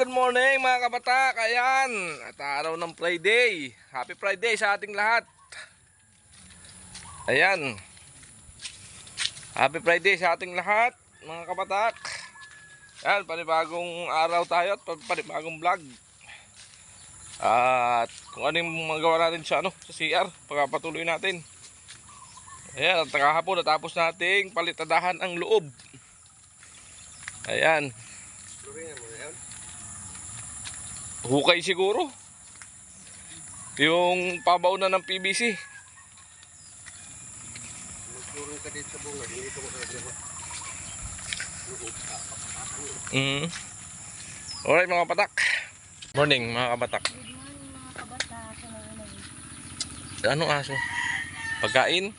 good morning mga kabatak. Ayan, at araw ng Friday. Happy Friday sa ating lahat. Ayan. Happy Friday sa ating lahat mga kabatak. Ayan, panibagong araw tayo at panibagong vlog. At kung ano yung magawa natin sa CR, pagpapatuloy natin. Ayan, at kahapon natapos nating palitadahan ang loob. Ayan. Hukay siguro. Yung pabaunan ng PVC. Magturo ka dito sa bunga, hindi ka makagawa. Alright mga kabatak. Morning mga kabatak. Good morning mga kabatak. Anong aso? Pagkain?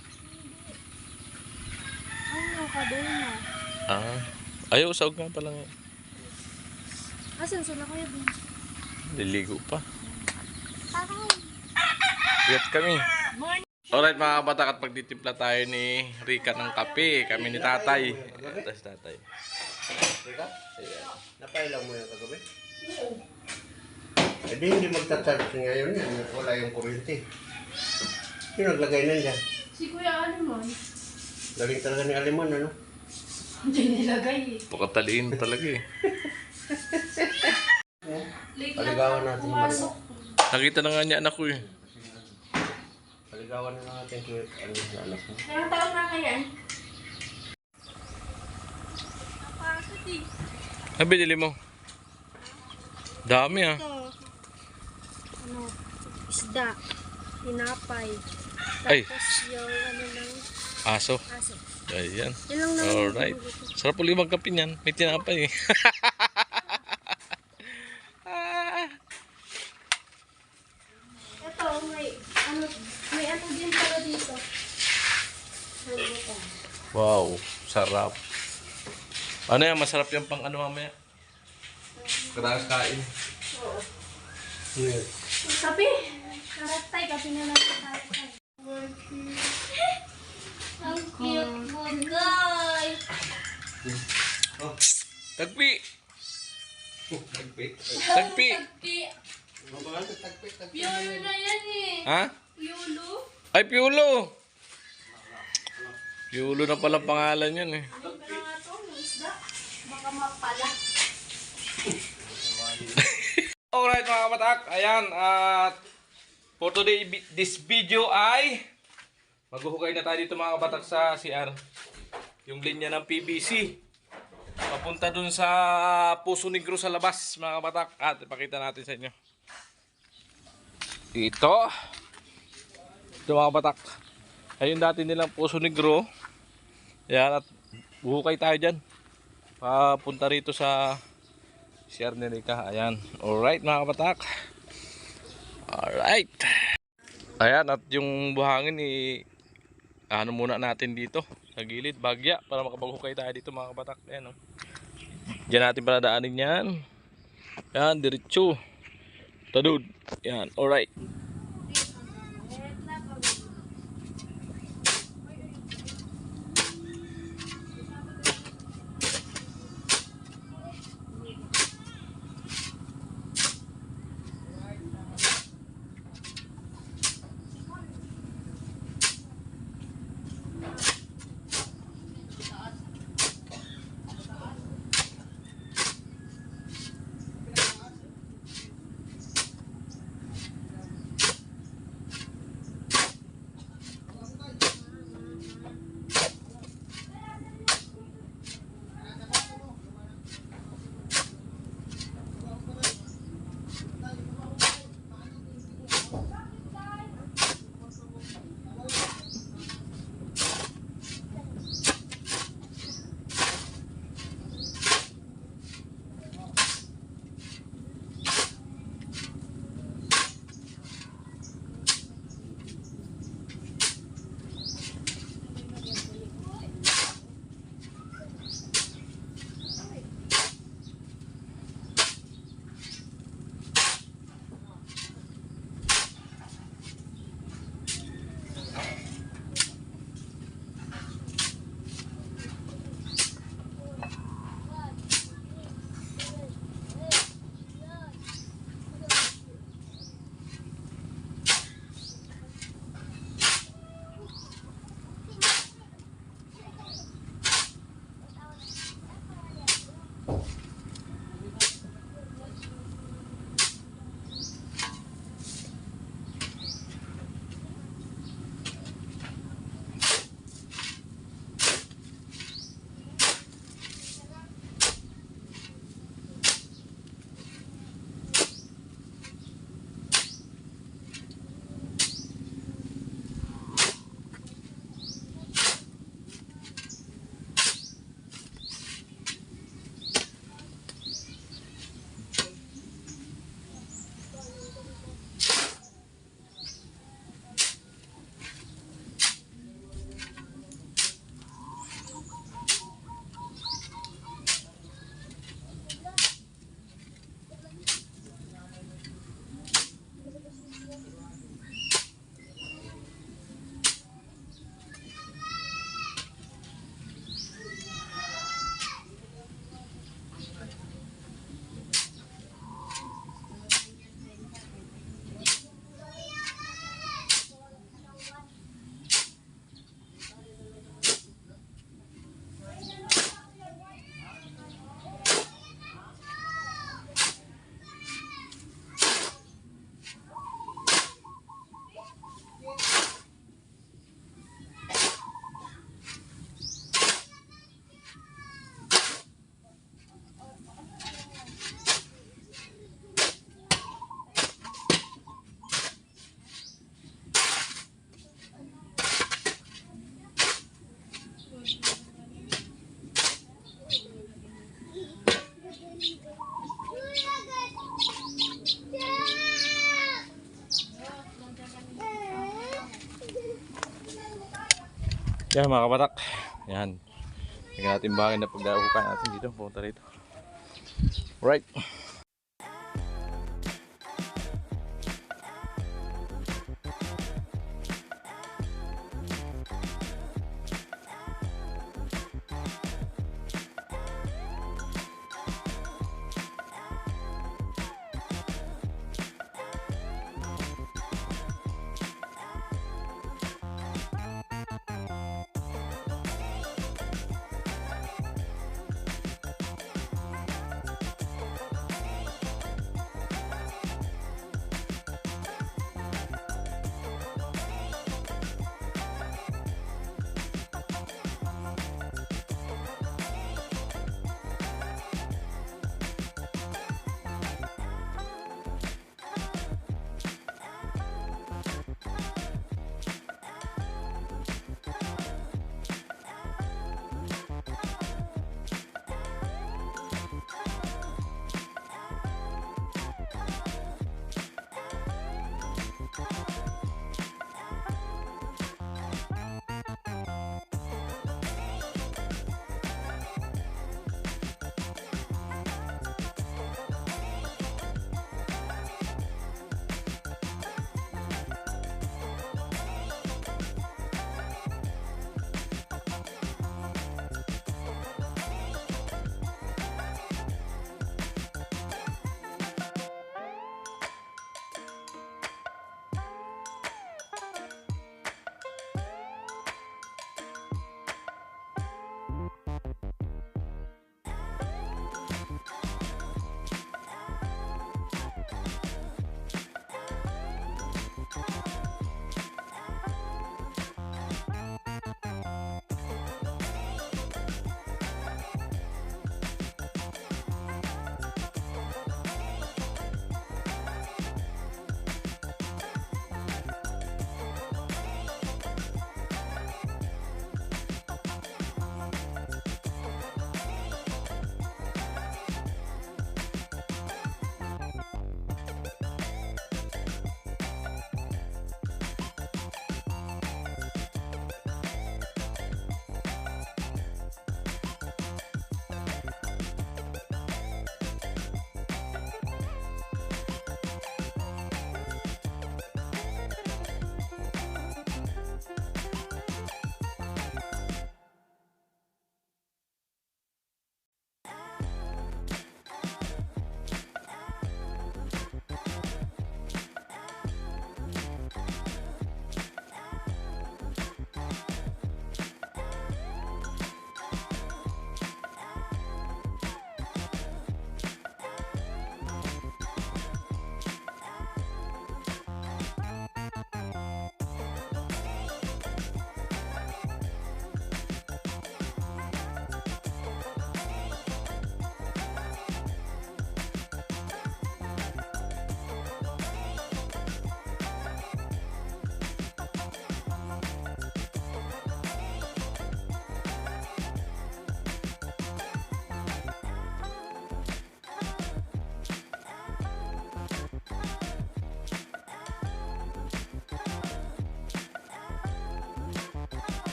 Ano ka doon na? Ayaw, usog nga pala nga. Asan sila kuya din? Liligo pa. Parang. Kuyat kami. Morning. Alright mga kabatak, at pagtitimpla tayo ni Rika ng kape. Kami ni tatay. Ito si tatay. Teka, napailang mo yung kagabi? Eh di hindi magta-charge ngayon yan, wala yung kuryente. Sino naglagay na dyan? Si Kuya Alimon. Galing talaga ni Alimon, ano? Hindi nilagay eh. Pakataliin talaga eh. Late Paligawan lang natin pumasok. Nakita na nga niya anak ko eh. Paligawan na natin kung ano sa anak mo. Ilang taon na kaya? Napakasot eh. Ano binili mo? Dami ah. Ito. Ano? Isda. Tinapay. Ay. Tapos yung ano ng Aso. aso. Ayan. Yan lang naman. Alright. Sarap ulit magkape niyan. May tinapay eh. Ito, may ano din pala dito. Wow, sarap. Ano yan? Masarap yan pang ano mamaya? Kadakas kain. Oo. Yes. Kape. Karatay. Kape na lang sa karatay. Ang cute mo, guys. Tagpi! Tagpi. Tagpi! Tagpi. Tagpi. Piolo na yan eh. Ha? Piolo. Ay, Piolo! Piolo na pala pangalan yan eh. Ano pa nga ito? Yung isda? Baka mapala. Alright mga kabatak, ayan, at for today, this video ay maghuhukay na tayo dito mga kabatak sa CR. Yung linya ng PVC papunta dun sa Puso Negro sa labas mga kabatak, at ipakita natin sa inyo. Ito mga kabatak, ayun dati nilang Puso Negro. Ayan, at buhukay tayo dyan papunta rito sa CR ni Rika. Ayan. Alright mga kabatak. Alright. Ayan, at yung buhangin ano muna natin dito sa gilid, bagya, para makapaghukay tayo dito mga kabatak. Ayan, oh. Diyan natin paladaanin yan. Ayan, diretso. Tadud. Ayan, alright. Yan mga kabatak. Yan. Tingnan natin bakit na pagdahukan natin dito. Punta rito. Right.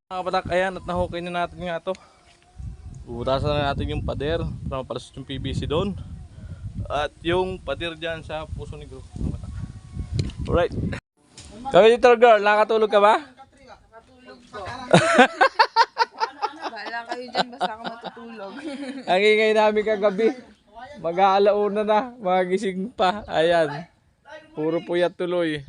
Mga kabatak, ayan at nahukay na natin nga to. Bubutasan na natin yung pader para mapalusot yung PVC doon. At yung pader dyan sa Puso Negro. Mga kabatak. Alright. Kami dito girl, nakatulog ka ba? Bahala kayo dyan, basta ako matutulog. Ang ingay namin kagabi. Mag-aalauna na, magising pa. Ayan. Puro puyat tuloy.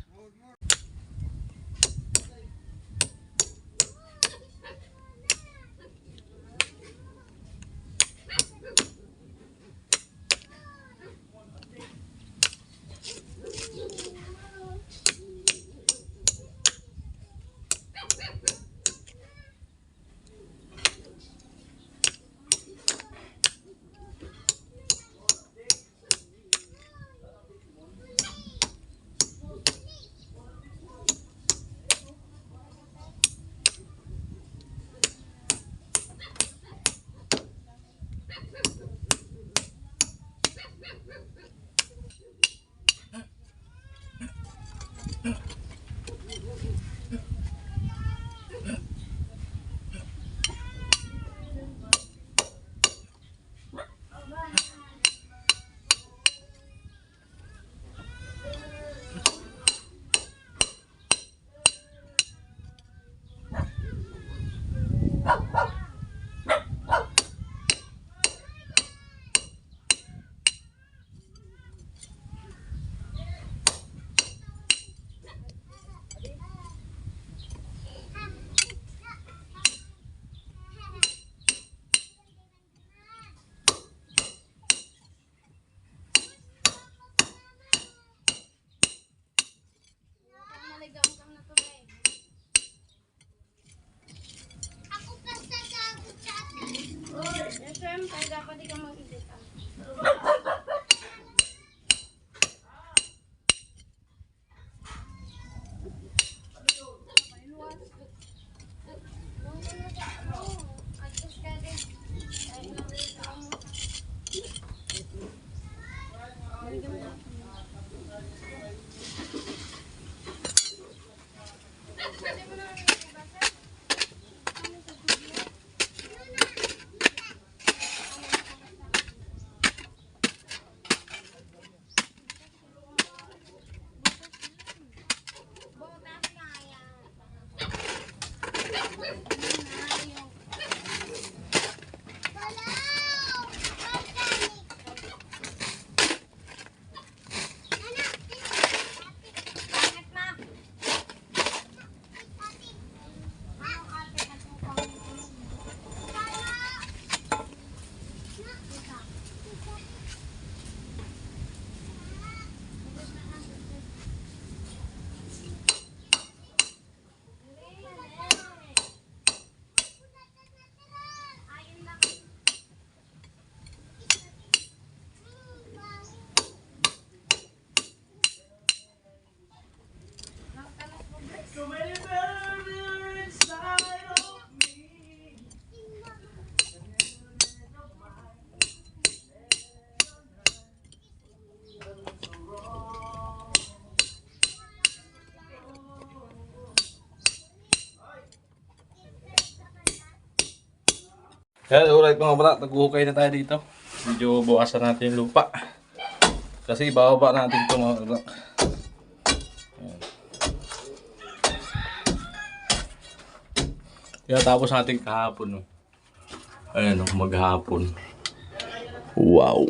Siyempre, dapat ikaw mag-isip. Yan, alright mga kabatak, naghuhukay na tayo dito. Medyo buwasan natin yung lupa. Kasi ibababa natin ito mga kabatak. Yan. Tapos natin kahapon. No? Ayan, no, maghapon. Wow!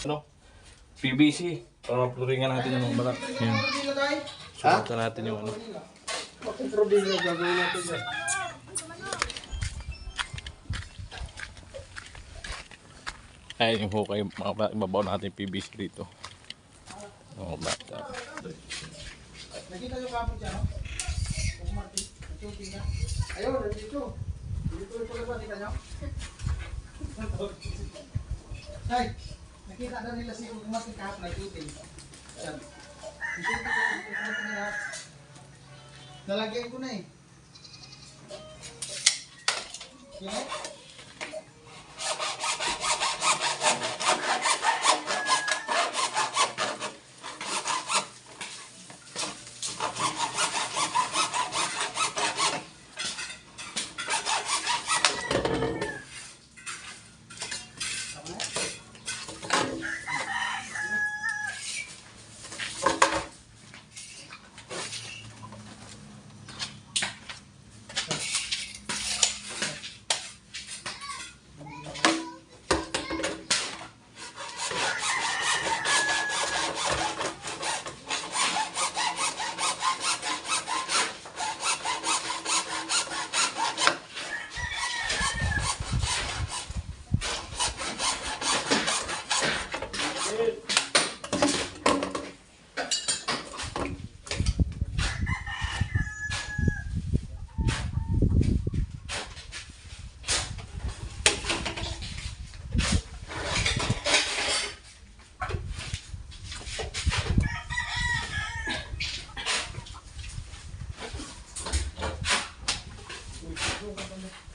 Ano? PVC. Para mapluringan natin yung mga balat. Yan. Subukan natin yung ano. Ayan yung hukay. Ibabaw natin yung PVC dito. Oh, bata. Nakita nyo kapon siya, no? Kung Martin, nag-shooting ka. Ayun, nandito. Dito ito ba, nakita nyo? Tay, nakita na nila si Kung Martin kahapon, nag-shooting. Ayan. Nag-shooting ko, Kung Martin nila. Nalagyan ko na eh. Yan.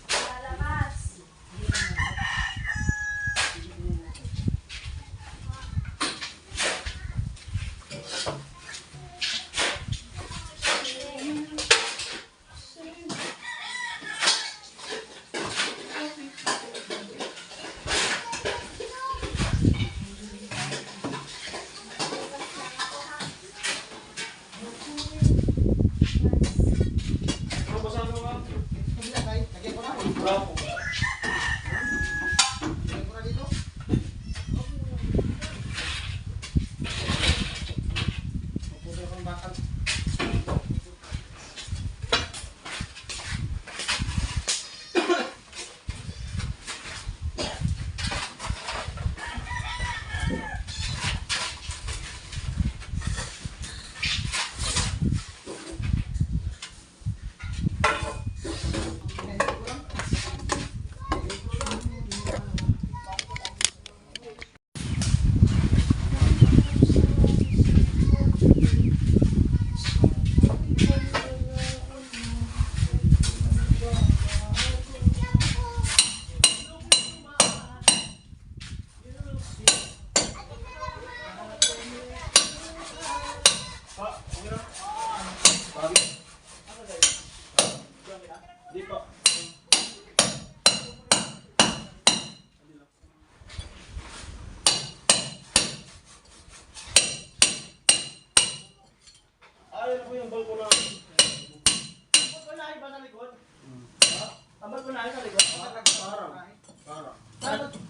Lalabas.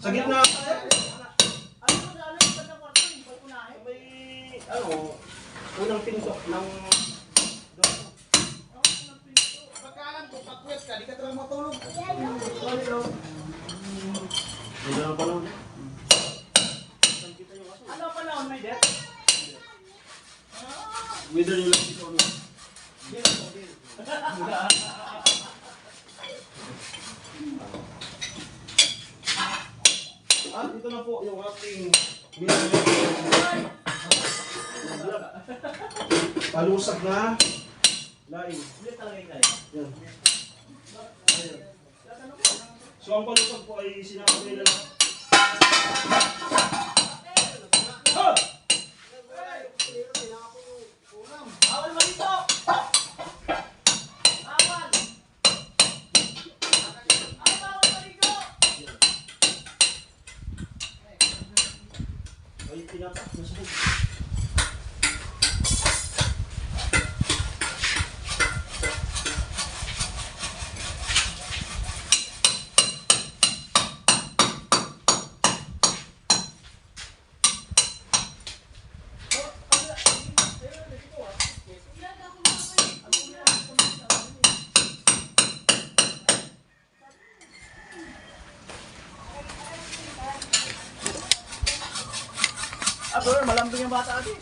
Sa gitna. May, unang pinto ng pagkaalam ko, pag-quest ka, di ka talagang matulog. Hindi na pa lang. Ano pa lang, may death? Wither yung lang dito. Dito na po yung ating palusag na laing. Yan. So ang palusag po ay sinabi nila na bawal malito! Bawal! Bawal malito! Ay, tinatak na sa malambing yung bata ate.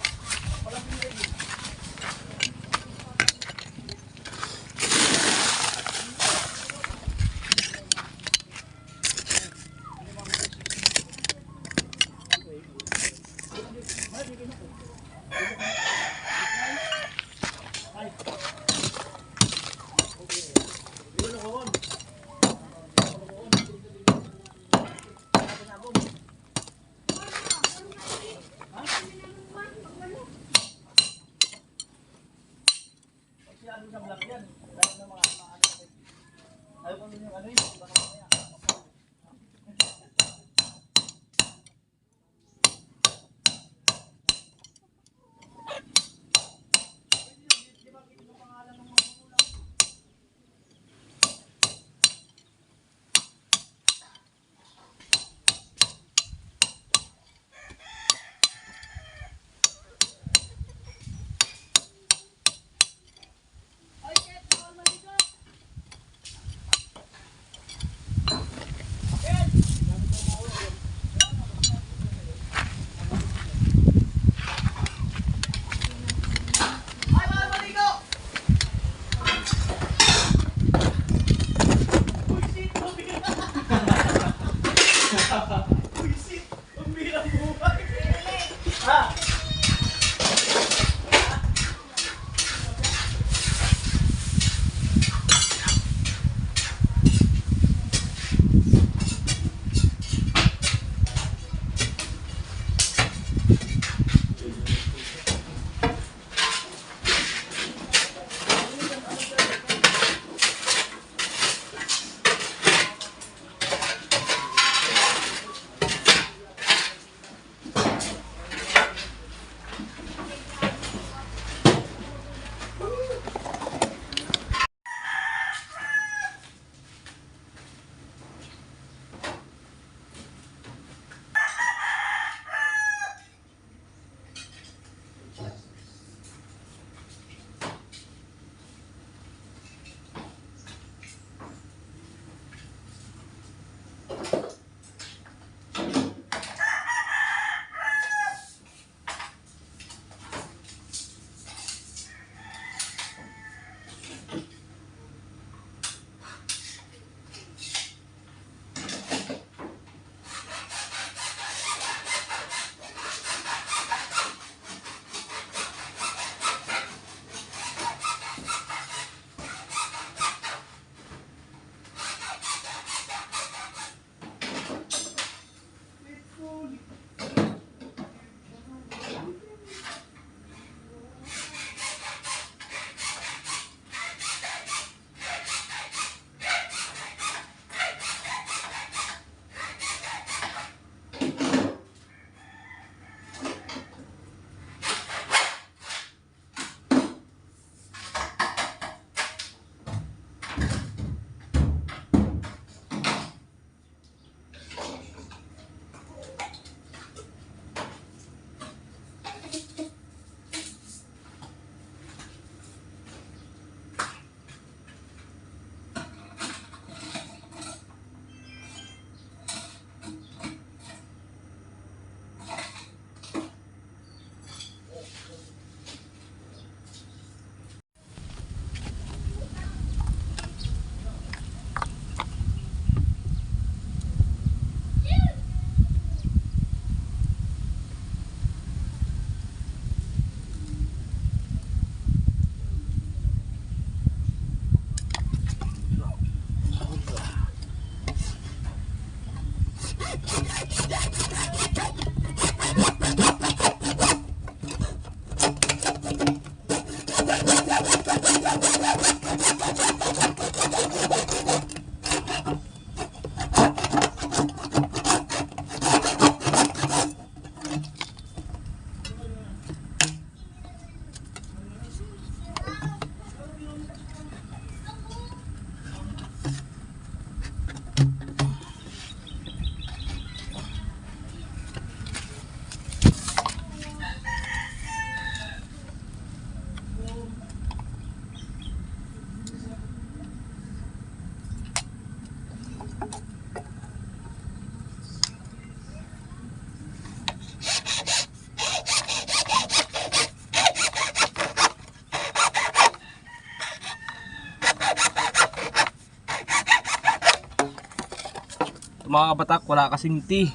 mga kabatak, wala kasing tea.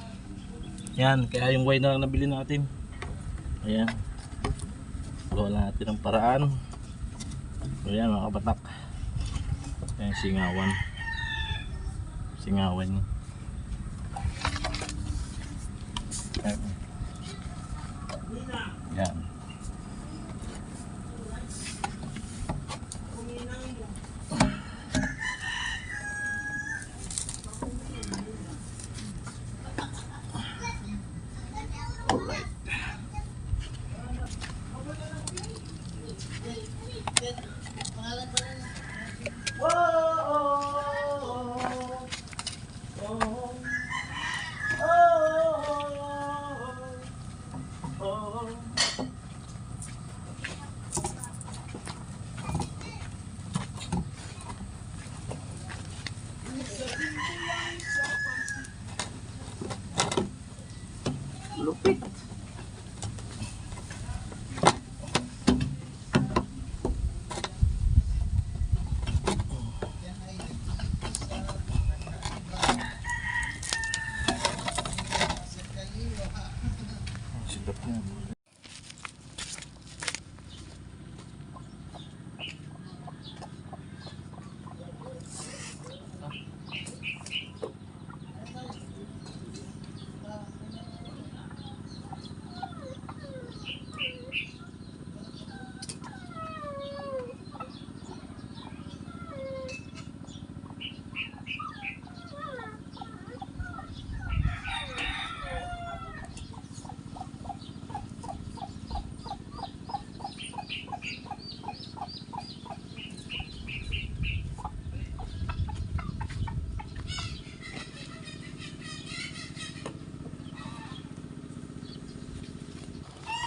Yan, kaya yung wine na lang nabili natin. Ayan. Gawa natin ang paraan. Ayan mga kabatak. Ayan, singawan. Singawan niya. Ayan. Ayan. Alright. Lupit. Sedap niya.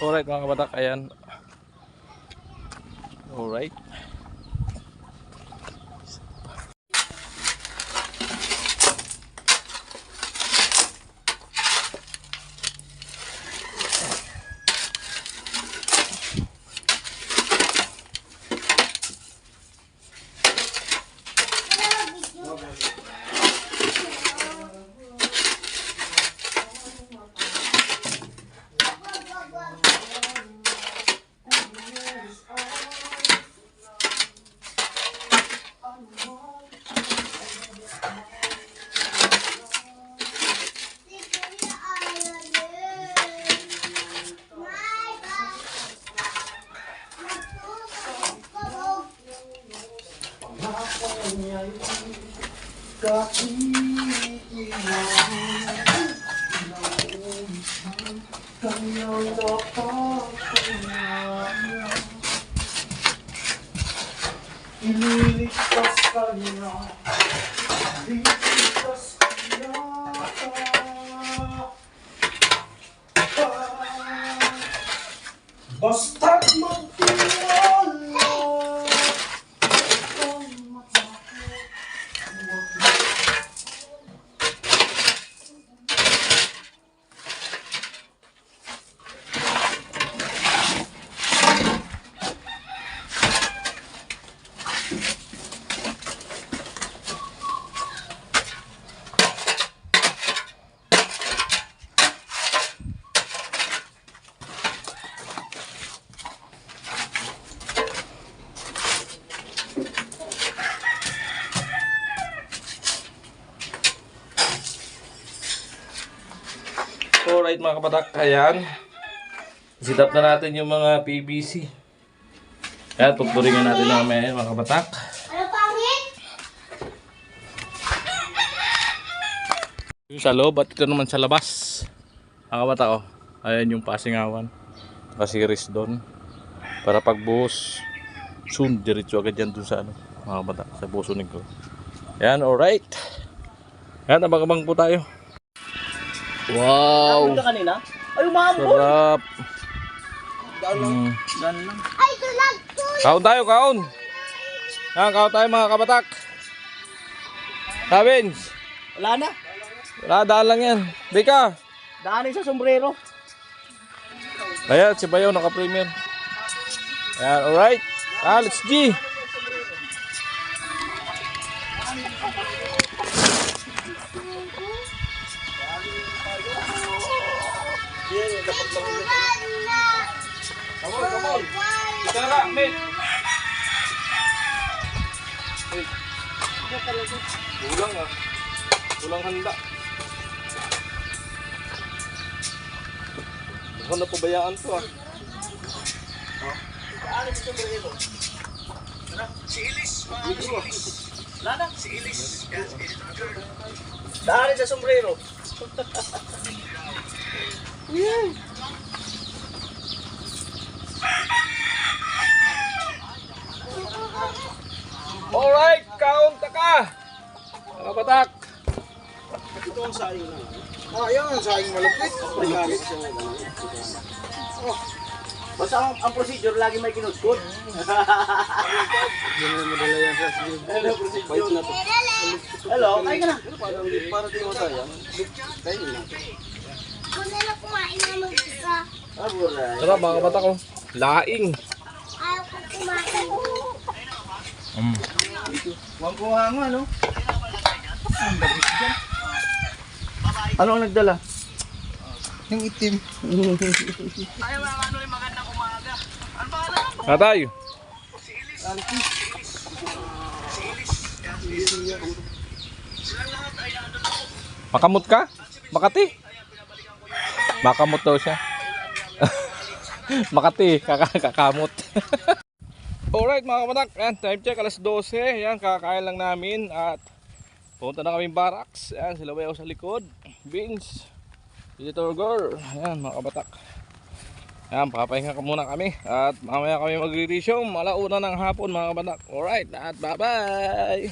Alright mga kabatak, ayan. Alright. Ililigtas ka niya, liligtas ka niya. Basta't magtiwala, huwag kang matakot. Alright mga kabatak, ayan. Sit up na natin yung mga PVC. Ayan, tuturingan natin namin mga kabatak. Ano pangit? Yung sa loob at ito naman sa labas. Mga kabatak, oh. Ayan yung pasingawan. Nakasiris doon. Para pagbuhos, soon, diretso agad yan doon sa ano. Mga kabatak, sa busunig ko. Ayan, alright. Ayan, abang-abang po tayo. Wow! Kanina? Ay, umambot! Sarap! Ay, tulag! Kaon tayo, kaon! Yan, kaon tayo mga kabatak! Sabins! Wala na. Wala, daan lang yan. Bika! Daanin sa sombrero. Ayan, si Bayaw naka-premier. Ayan, alright. Let's G! Tara, mate. Hey. Kulang ah. Kulang handa. Ako na pabayaan to ah. Dahil sa sombrero. Alright, kaunta ka. Mga batak. Ito ang saing na. Ah, yan ang saing malupit. Basta ang procedure lagi may kinuskot. Yan na madala yan sa sige. Hello, procedure na to. Hello, kain ka na. Para di mo sayang. Kain na. Kung na lang kumain na mag-isa. Aburay. Tara mga batak ko. Laing. Ayaw ko kumain. Huwag ko nga ano? Ano ang nagdala? Yung itim. Natay. Makamot ka? Makati? Makamot daw siya. Makati, kakamot. Alright mga kabatak, yan, time check alas 12. Yan, kakain lang namin at punta na kami barracks. Yan, sila bayaw sa likod. Beans, visitor girl. Yan mga kabatak. Yan, papahinga ka muna kami at mamaya kami magre-resume. Alauna ng hapon mga kabatak. Alright, at bye bye.